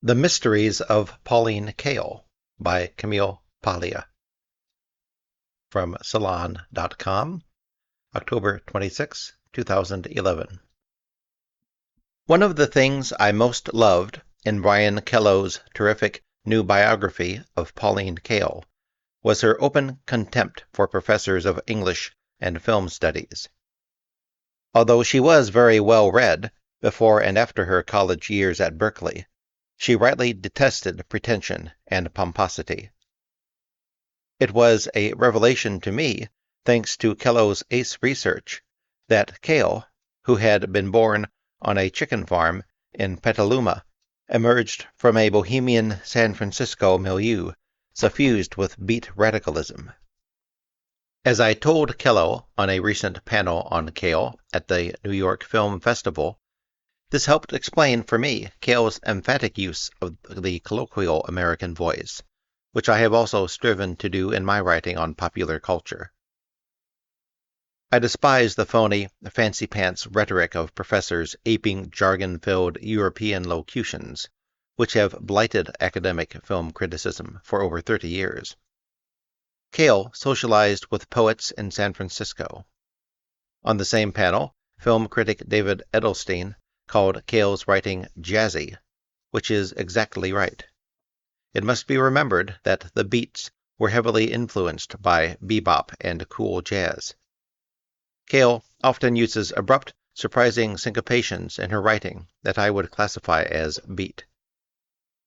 The Mysteries of Pauline Kael by Camille Paglia from Salon.com, October 26, 2011. One of the things I most loved in Brian Kellow's terrific new biography of Pauline Kael was her open contempt for professors of English and film studies. Although she was very well read before and after her college years at Berkeley, she rightly detested pretension and pomposity. It was a revelation to me, thanks to Kellow's ace research, that Kael, who had been born on a chicken farm in Petaluma, emerged from a bohemian San Francisco milieu suffused with beat radicalism. As I told Kellow on a recent panel on Kael at the New York Film Festival, this helped explain for me Kael's emphatic use of the colloquial American voice, which I have also striven to do in my writing on popular culture. I despise the phony, fancy-pants rhetoric of professors aping jargon-filled European locutions, which have blighted academic film criticism for over 30 years. Kael socialized with poets in San Francisco. On the same panel, film critic David Edelstein called Kael's writing jazzy, which is exactly right. It must be remembered that the beats were heavily influenced by bebop and cool jazz. Kael often uses abrupt, surprising syncopations in her writing that I would classify as beat.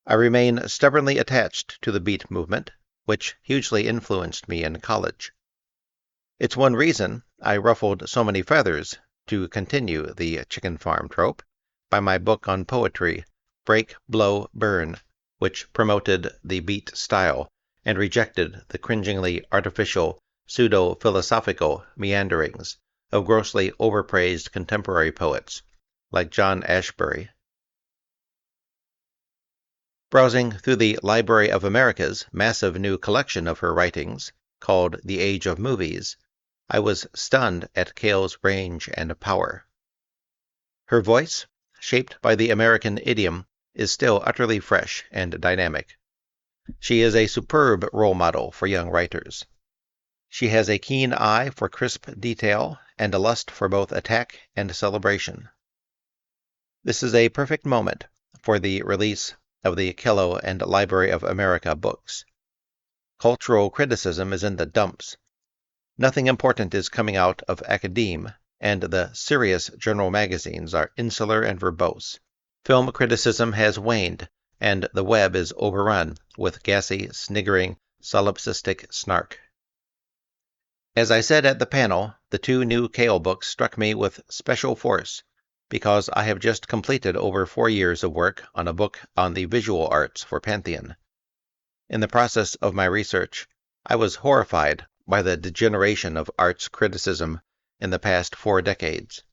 I remain stubbornly attached to the beat movement, which hugely influenced me in college. It's one reason I ruffled so many feathers to continue the chicken farm trope by my book on poetry, Break, Blow, Burn, which promoted the beat style and rejected the cringingly artificial, pseudo-philosophical meanderings of grossly overpraised contemporary poets like John Ashbery. Browsing through the Library of America's massive new collection of her writings, called The Age of Movies, I was stunned at Kael's range and power. Her voice, shaped by the American idiom, is still utterly fresh and dynamic. She is a superb role model for young writers. She has a keen eye for crisp detail and a lust for both attack and celebration. This is a perfect moment for the release of the Kellow and Library of America books. Cultural criticism is in the dumps. Nothing important is coming out of academe, and the serious journal magazines are insular and verbose. Film criticism has waned, and the web is overrun with gassy, sniggering, solipsistic snark. As I said at the panel, the two new Kael books struck me with special force, because I have just completed over 4 years of work on a book on the visual arts for Pantheon. In the process of my research, I was horrified by the degeneration of arts criticism in the past 4 decades.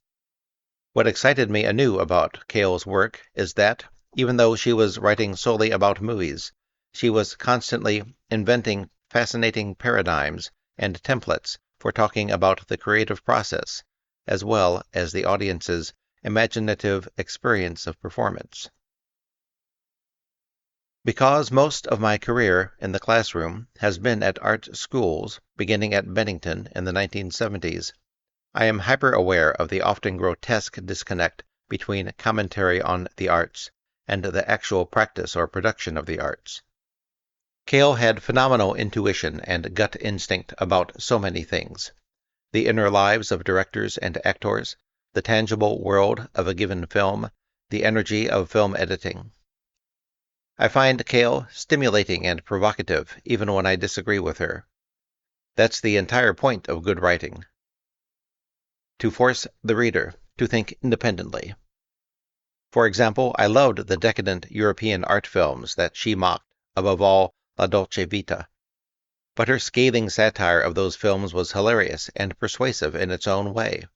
What excited me anew about Kael's work is that, even though she was writing solely about movies, she was constantly inventing fascinating paradigms and templates for talking about the creative process, as well as the audience's imaginative experience of performance. Because most of my career in the classroom has been at art schools, beginning at Bennington in the 1970s, I am hyper-aware of the often grotesque disconnect between commentary on the arts and the actual practice or production of the arts. Kael had phenomenal intuition and gut instinct about so many things: the inner lives of directors and actors, the tangible world of a given film, the energy of film editing. I find Kael stimulating and provocative even when I disagree with her. That's the entire point of good writing: to force the reader to think independently. For example, I loved the decadent European art films that she mocked, above all La Dolce Vita. But her scathing satire of those films was hilarious and persuasive in its own way.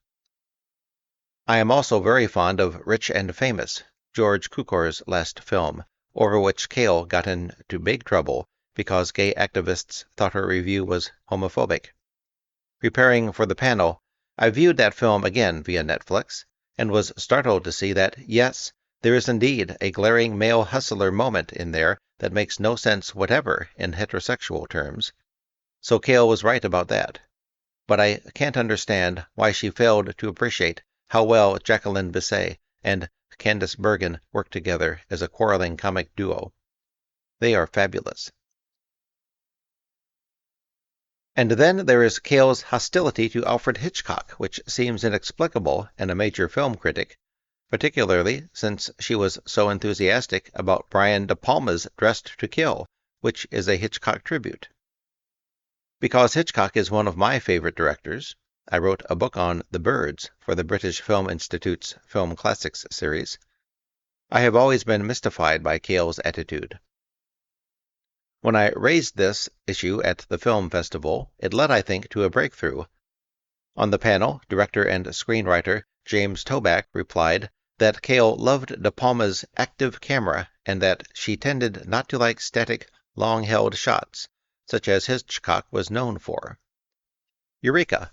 I am also very fond of Rich and Famous, George Cukor's last film, over which Kael got into big trouble because gay activists thought her review was homophobic. Preparing for the panel, I viewed that film again via Netflix, and was startled to see that, yes, There is indeed a glaring male hustler moment in there that makes no sense whatever in heterosexual terms. So Kael was right about that. But I can't understand why she failed to appreciate how well Jacqueline Bisset and Candice Bergen work together as a quarreling comic duo. They are fabulous. And then there is Kael's hostility to Alfred Hitchcock, which seems inexplicable in a major film critic, particularly since she was so enthusiastic about Brian De Palma's Dressed to Kill, which is a Hitchcock tribute. Because Hitchcock is one of my favorite directors, I wrote a book on The Birds for the British Film Institute's Film Classics series. I have always been mystified by Kael's attitude. When I raised this issue at the film festival, it led, I think, to a breakthrough. On the panel, director and screenwriter James Toback replied that Kael loved De Palma's active camera and that she tended not to like static, long-held shots, such as Hitchcock was known for. Eureka!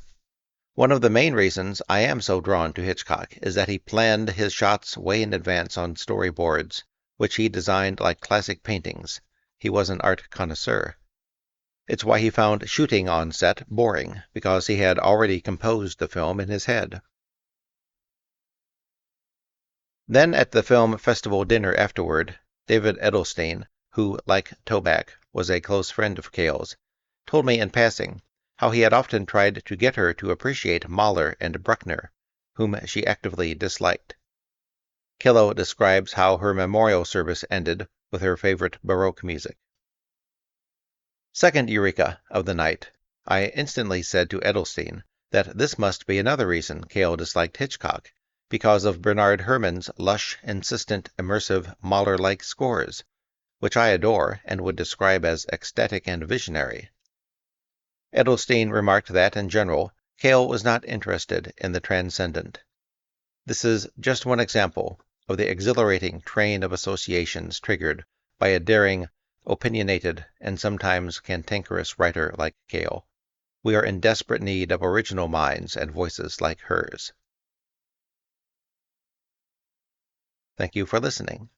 One of the main reasons I am so drawn to Hitchcock is that he planned his shots way in advance on storyboards, which he designed like classic paintings. He was an art connoisseur. It's why he found shooting on set boring, because he had already composed the film in his head. Then at the film festival dinner afterward, David Edelstein, who, like Toback, was a close friend of Kael's, told me in passing how he had often tried to get her to appreciate Mahler and Bruckner, whom she actively disliked. Kellow describes how her memorial service ended with her favorite Baroque music. Second Eureka of the night, I instantly said to Edelstein that this must be another reason Kael disliked Hitchcock, because of Bernard Herrmann's lush, insistent, immersive, Mahler-like scores, which I adore and would describe as ecstatic and visionary. Edelstein remarked that, in general, Kael was not interested in the transcendent. This is just one example of the exhilarating train of associations triggered by a daring, opinionated, and sometimes cantankerous writer like Kael. We are in desperate need of original minds and voices like hers. Thank you for listening.